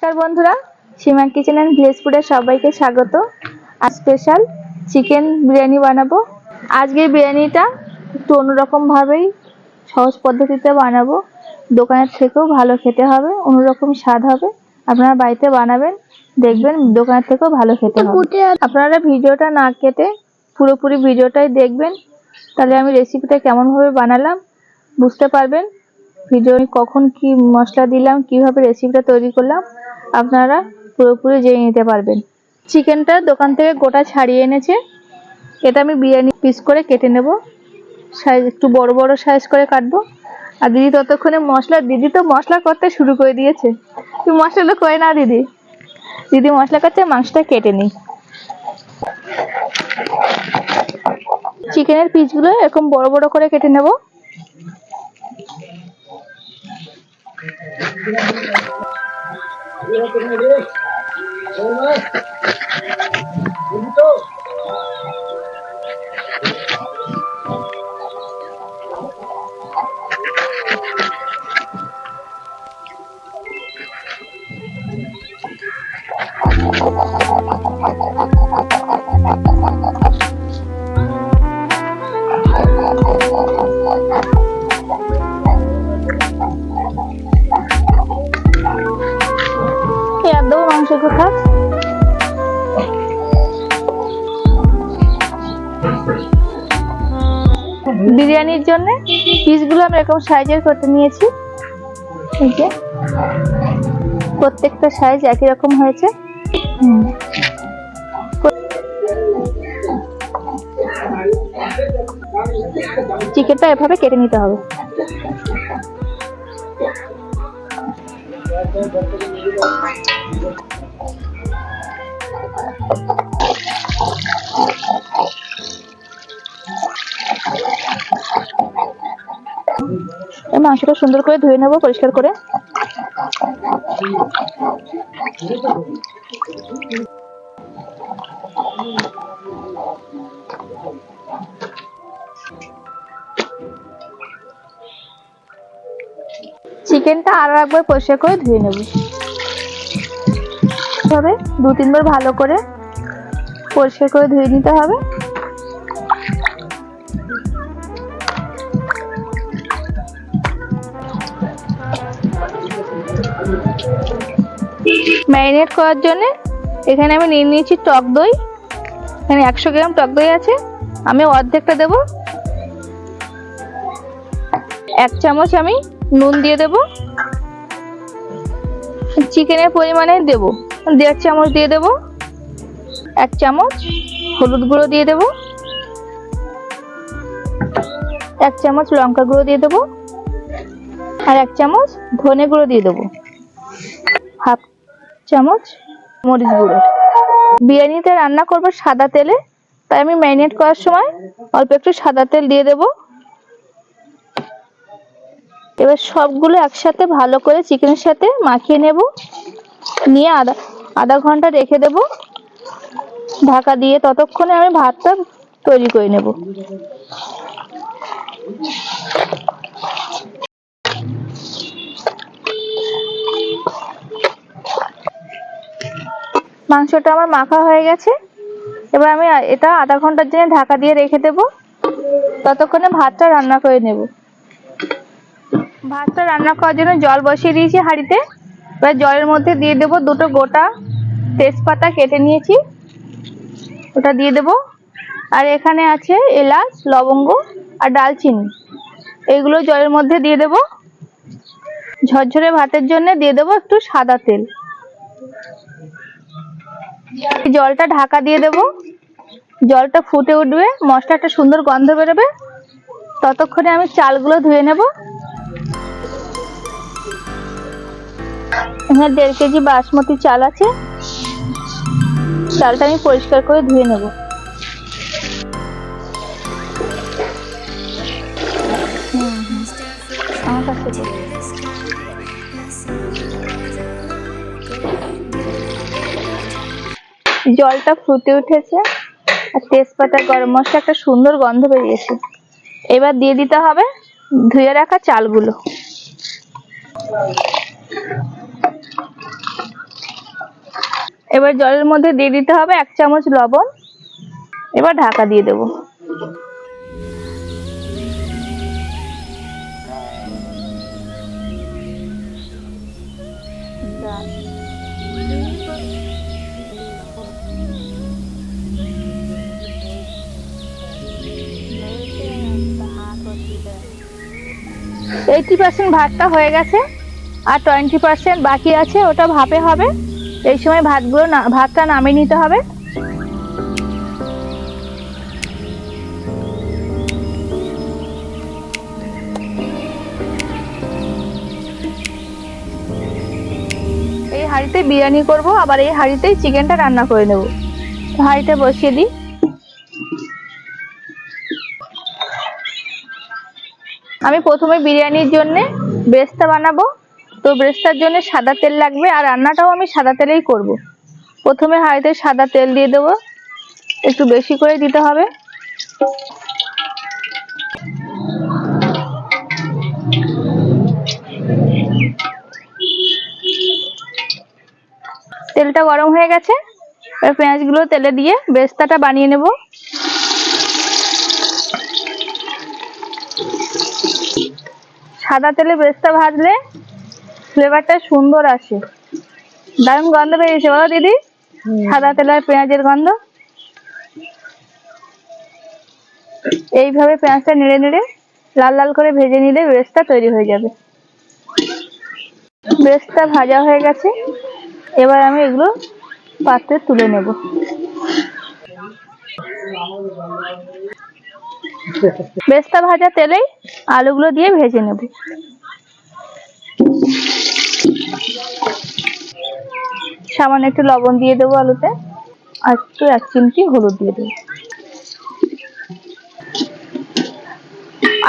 নমস্কার বন্ধুরা, সীমা kitchen and village ফুডে সবাইকে স্বাগত। আজ স্পেশাল চিকেন বিরিয়ানি বানাবো। আজকের বিরিয়ানিটা একটু অন্যরকম ভাবেই সহজ পদ্ধতিতে বানাবো। দোকানের থেকেও ভালো খেতে হবে, অন্যরকম স্বাদ হবে। আপনারা বাড়িতে বানাবেন, দেখবেন দোকানের থেকেও ভালো খেতে হবে। আপনারা ভিডিওটা না কেটে পুরোপুরি ভিডিওটাই দেখবেন, তাহলে আমি রেসিপিটা কেমন ভাবে বানালাম বুঝতে পারবেন। ভিডিও কখন কি মশলা দিলাম, কিভাবে রেসিপিটা তৈরি করলাম আপনারা পুরোপুরি জেনে নিতে পারবেন। চিকেনটা দোকান থেকে গোটা ছাড়িয়ে এনেছে, এটা আমি বিরিয়ানি পিস করে কেটে নেব। সাইজ একটু বড় বড় সাইজ করে কাটবো। আর দিদি ততক্ষণে দিদি তো মশলা করতে শুরু করে দিয়েছে। তুমি মশলাটা করে না দিদি? দিদি মশলা করতে, মাংসটা কেটে নিই। চিকেনের পিসগুলো এরকম বড় বড় করে কেটে নেব। মাংসগুলো থাক। বিরিয়ানির জন্য পিসগুলো আমি এরকম সাইজের করতে নিয়েছি। এই যে প্রত্যেকটা সাইজ একই রকম হয়েছে। চিকেনটা এভাবে কেটে নিতে হবে। মাংসটা সুন্দর করে ধুয়ে নেব পরিষ্কার করে। চিকেনটা আরো একবার পরিষ্কার করে ধুয়ে নেব। তবে 2-3 বার ভালো করে পরিষ্কার করে ধুয়ে নিতে হবে। ম্যারিনেট করার জন্য এখানে আমি নিয়ে নিয়েছি টক দই। এখানে 100 গ্রাম টক দই আছে, আমি অর্ধেকটা দেব। 1 চামচ আমি নুন দিয়ে দেব। চিকেনের পরিমাণে দেব 1.5 চামচ দিয়ে দেব। 1 চামচ হলুদ গুঁড়ো দিয়ে দেব। 1 চামচ লঙ্কা গুঁড়ো দিয়ে দেব। আর 1 চামচ ধনে গুঁড়ো দিয়ে দেব। হাফ চামচ মরিচ গুঁড়ো। বিরিয়ানিতে রান্না করব সাদা তেলে, তাই আমি ম্যারিনেট করার সময় অল্প একটু সাদা তেল দিয়ে দেব। এবার সবগুলো একসাথে ভালো করে চিকেনের সাথে মাখিয়ে নেব। নিয়ে আধা ঘন্টা রেখে দেব ঢাকা দিয়ে। ততক্ষণে আমি ভাতটা তৈরি করে নেব। মাংসটা আমার মাখা হয়ে গেছে। এবার আমি এটা আধা ঘন্টার জন্য ঢাকা দিয়ে রেখে দেব। ততক্ষণে ভাতটা রান্না করে নেব। ভাতটা রান্না করার জন্য জল বসিয়ে দিয়েছি হাঁড়িতে। এবার জলের মধ্যে দিয়ে দেব 2টো গোটা তেজপাতা কেটে নিয়েছি, ওটা দিয়ে দেব। আর এখানে আছে এলাচ, লবঙ্গ আর ডালচিনি, এইগুলো জলের মধ্যে দিয়ে দেব। ঝরঝরে ভাতের জন্য দিয়ে দেব একটু সাদা তেল। জলটা ঢাকা দিয়ে দেব। জলটা ফুটে উঠবে, মশলাটা সুন্দর গন্ধ বেরোবে। ততক্ষণে আমি চালগুলো ধুয়ে নেব। এখানে 1.5 কেজি বাসমতি চাল আছে, চালটা আমি পরিষ্কার করে ধুয়ে নেব। আমার কাছে জলটা ফুটে উঠেছে আর তেজপাতা, গরম মশলা একটা সুন্দর গন্ধ বেরিয়েছে। এবার দিয়ে দিতে হবে ধুয়ে রাখা চালগুলো। এবার জলের মধ্যে দিয়ে দিতে হবে 1 চামচ লবণ। এবার ঢাকা দিয়ে দেবো। এইটি 80% ভাতটা হয়ে গেছে, আর 20% বাকি আছে, ওটা ভাপে হবে। এই সময় ভাতটা নামিয়ে নিতে হবে। এই হাঁড়িতে বিরিয়ানি করব, আবার এই হাঁড়িতেই চিকেনটা রান্না করে নেব। হাঁড়িটা বসিয়ে দিই। আমি প্রথমে বিরিয়ানির জন্য ব্রেস্তা বানাবো, তো ব্রেস্তার জন্য সাদা তেল লাগবে, আর রান্নাটাও আমি সাদা তেলেই করব। প্রথমে হাঁড়িতে সাদা তেল দিয়ে দেবো, একটু বেশি করে দিতে হবে। তেলটা গরম হয়ে গেছে, এবার পেঁয়াজগুলো তেলে দিয়ে ব্রেস্তাটা বানিয়ে নেব। সাদা তেলে ব্রেস্তা ভাজলে ফ্লেভারটা সুন্দর আসে, দারুণ গন্ধ বেরিয়েছে বলো দিদি? সাদা তেল আর পেঁয়াজের গন্ধ। এইভাবে পেঁয়াজটা নেড়ে নেড়ে লাল লাল করে ভেজে নিলে ব্রেস্তা তৈরি হয়ে যাবে। ব্রেস্তা ভাজা হয়ে গেছে, এবার আমি এগুলো পাত্রে তুলে নেব। ব্রেস্তা ভাজা তেলেই আলুগুলো দিয়ে ভেজে নেব। সামান্য একটু লবণ দিয়ে দেবো আলুতে, আর একটু 1 চিমটি হলুদ দিয়ে দেবো।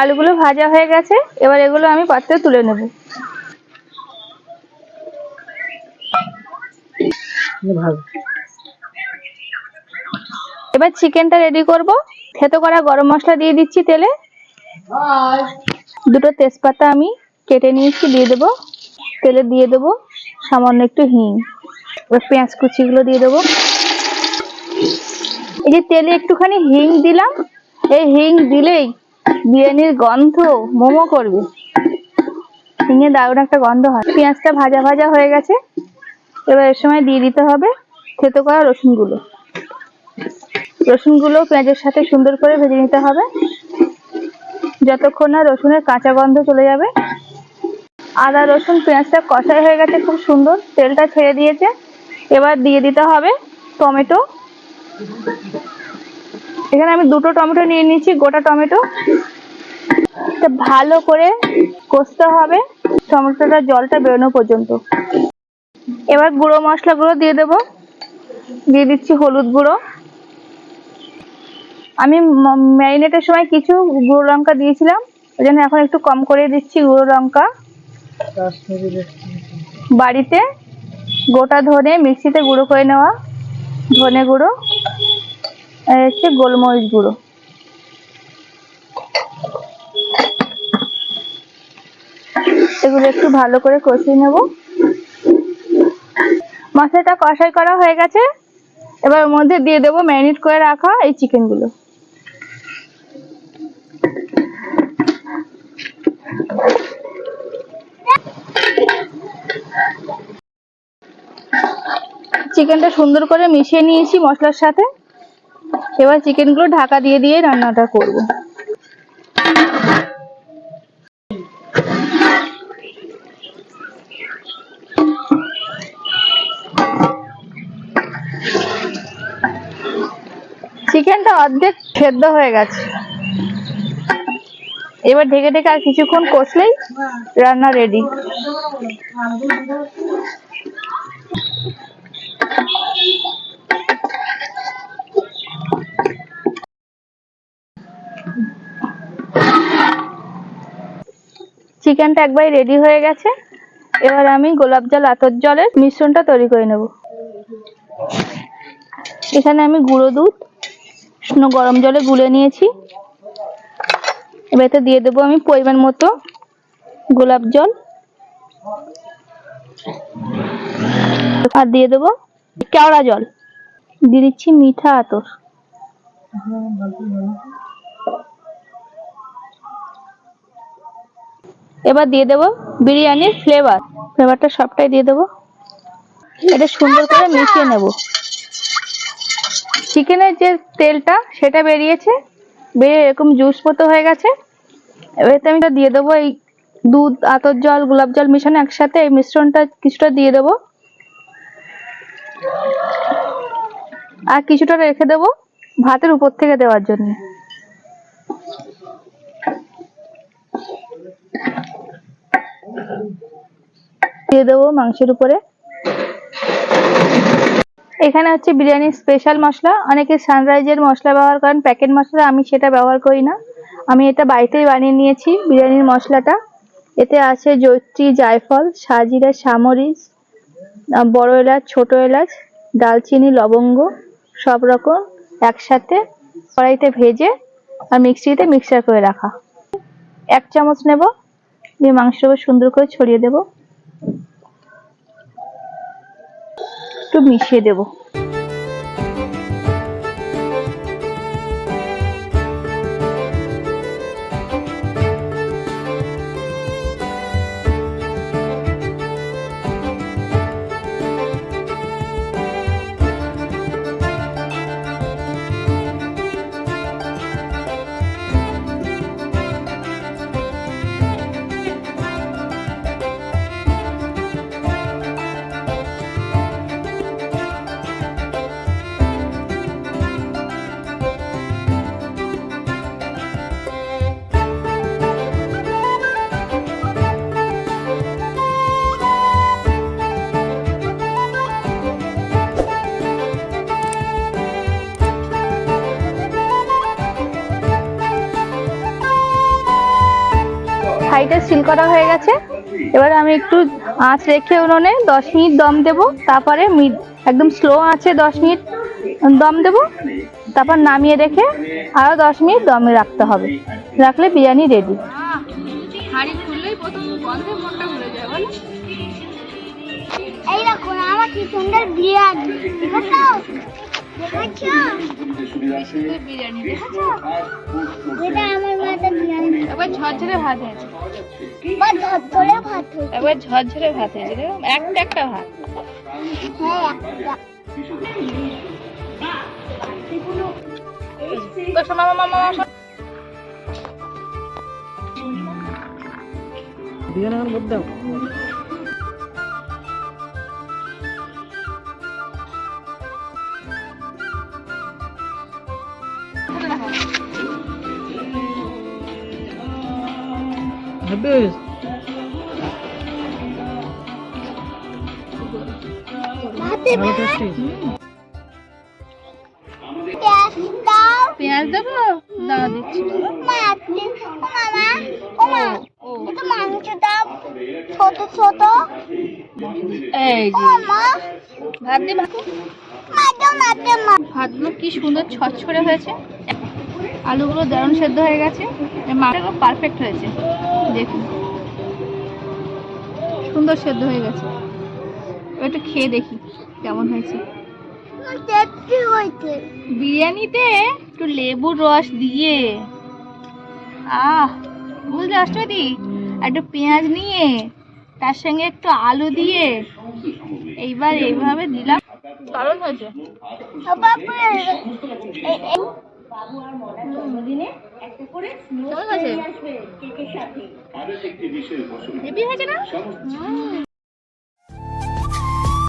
আলুগুলো ভাজা হয়ে গেছে, এবার এগুলো আমি পাত্রে তুলে নেব। এবার চিকেনটা রেডি করব। থেতো করা গরম মশলা দিয়ে দিচ্ছি তেলে। 2টো তেজপাতা আমি কেটে নিয়েছি, দিয়ে দেবো। তেলে দিয়ে দেবো সামান্য একটু হিং। এবার পেঁয়াজ কুচিগুলো দিয়ে দেবো। এই যে তেলে একটুখানি হিং দিলাম, এই হিং দিলেই বিরিয়ানির গন্ধ মোমো করবে। হিঙে দারুণ একটা গন্ধ হয়। পেঁয়াজটা ভাজা ভাজা হয়ে গেছে, এবার এর সময় দিয়ে দিতে হবে থেতো করা রসুনগুলো। রসুনগুলো পেঁয়াজের সাথে সুন্দর করে ভেজে নিতে হবে, যতক্ষণ না রসুনের কাঁচা গন্ধ চলে যাবে। আদা রসুন পেঁয়াজটা কষাই হয়ে গেছে, খুব সুন্দর তেলটা ছেড়ে দিয়েছে। এবার দিয়ে দিতে হবে টমেটো। এখানে আমি 2টো টমেটো নিয়ে নিয়েছি, গোটা টমেটো। ভালো করে কষতে হবে টমেটোটার জলটা বেরোনো পর্যন্ত। এবার গুঁড়ো মশলাগুলো দিয়ে দেবো। দিয়ে দিচ্ছি হলুদ গুঁড়ো। আমি ম্যারিনেটের সময় কিছু গুঁড়ো লঙ্কা দিয়েছিলাম, ওই জন্য এখন একটু কম করে দিচ্ছি গুঁড়ো লঙ্কা। বাড়িতে গোটা ধনে মিক্সিতে গুঁড়ো করে নেওয়া ধনে গুঁড়ো, আর হচ্ছে গোলমরিচ গুঁড়ো। এগুলো একটু ভালো করে কষিয়ে নেব। মশলাটা কষাই করা হয়ে গেছে, এবার ওর মধ্যে দিয়ে দেবো ম্যারিনেট করে রাখা এই চিকেনগুলো। চিকেনটা সুন্দর করে মিশিয়ে নিয়েছি মশলার সাথে। এবার চিকেনগুলো ঢাকা দিয়ে দিয়ে রান্নাটা করব। চিকেনটা অর্ধেক সেদ্ধ হয়ে গেছে, এবার ঢেকে ঢেকে আর কিছুক্ষণ কষলেই রান্না রেডি। চিকেনটা একবার রেডি হয়ে গেছে, এবার আমি গোলাপ জল আতর জলের মিশ্রণটা তৈরি করে নেব। এখানে আমি গুঁড়ো দুধ উষ্ণ গরম জলে গুলে নিয়েছি। এবারে দিয়ে দেবো আমি পরিমাণ মতো গোলাপ জল, আর দিয়ে দেবো কেওড়া জল দিয়ে দিচ্ছি, মিঠা আতর, এবার দিয়ে দেবো বিরিয়ানির ফ্লেভারটা সবটাই দিয়ে দেবো। এটা সুন্দর করে মিশিয়ে নেব। চিকেনের যে তেলটা সেটা বেরিয়েছে, বেরিয়ে এরকম জুস মতো হয়ে গেছে। এবারে আমি দিয়ে দেবো এই দুধ, আতর জল, গোলাপ জল মিশানো একসাথে, এই মিশ্রণটা কিছুটা দিয়ে দেবো আর কিছুটা রেখে দেবো ভাতের উপর থেকে দেওয়ার জন্য। দিয়ে দেবো মাংসের উপরে। এখানে হচ্ছে বিরিয়ানির স্পেশাল মশলা, অনেকে সানরাইজের মশলা ব্যবহার করেন, প্যাকেট মশলা, আমি সেটা ব্যবহার করি না। আমি এটা বাড়িতেই বানিয়ে নিয়েছি বিরিয়ানির মশলাটা। এতে আছে জয়িত্রী, জায়ফল, সাজিরা, সামরিচ, বড় এলাচ, ছোট এলাচ, দালচিনি, লবঙ্গ, সব রকম একসাথে কড়াইতে ভেজে আর মিক্সিতে মিক্সার করে রাখা। 1 চামচ নেব, দিয়ে মাংসের উপর সুন্দর করে ছড়িয়ে দেব, একটু মিশিয়ে দেব। হাইটা সিল করা হয়ে গেছে। এবার আমি একটু আঁচ রেখে উনুনে 10 মিনিট দম দেব, তারপরে একদম স্লো আঁচে 10 মিনিট দম দেব, তারপর নামিয়ে রেখে আরো 10 মিনিট দমে রাখতে হবে, রাখলে বিরিয়ানি রেডি। হাঁড়ি খুললেই প্রথম গন্ধে মনটা ভরে যায় বলো। এই দেখো আমার কি সুন্দর বিরিয়ানি, দেখো দেখছো বিরিয়ানি দেখেছো? এটা আমার মায়ের বিরিয়ানি। একবার ঝরঝরে ভাত হয়েছে, বা ঝরঝরে ভাত হয়েছে। একবার ঝরঝরে ভাত হয়েছে, দেখো একটা ভাত। হ্যাঁ একটা। বিরিয়ানি মধ্যে দাও। habis ভাতে টেস্টি। পেঁয়াজ দেবো, দাও দিচ্ছি। মামা ও মা এটা মাংসটা ছোট ছোট। এই ও মা ভাত দিয়ে ভাতগুলো কি সুন্দর ছড়ছড়ে হয়েছে, আলুগুলো দারুণ সেদ্ধ হয়ে গেছে, মাছগুলো পারফেক্ট হয়েছে, দেখুন সুন্দর সেদ্ধ হয়ে গেছে। একটু খেয়ে দেখি কেমন হয়েছে। বিরিয়ানিতে একটু লেবুর রস দিয়ে, বুঝলে অষ্টমী, একটু পেঁয়াজ নিয়ে তার সঙ্গে একটু আলু দিয়ে এইবার এইভাবে দিলাম, দারুণ হয়েছে। কেমন হয়েছে? হেভি হয়েছে না?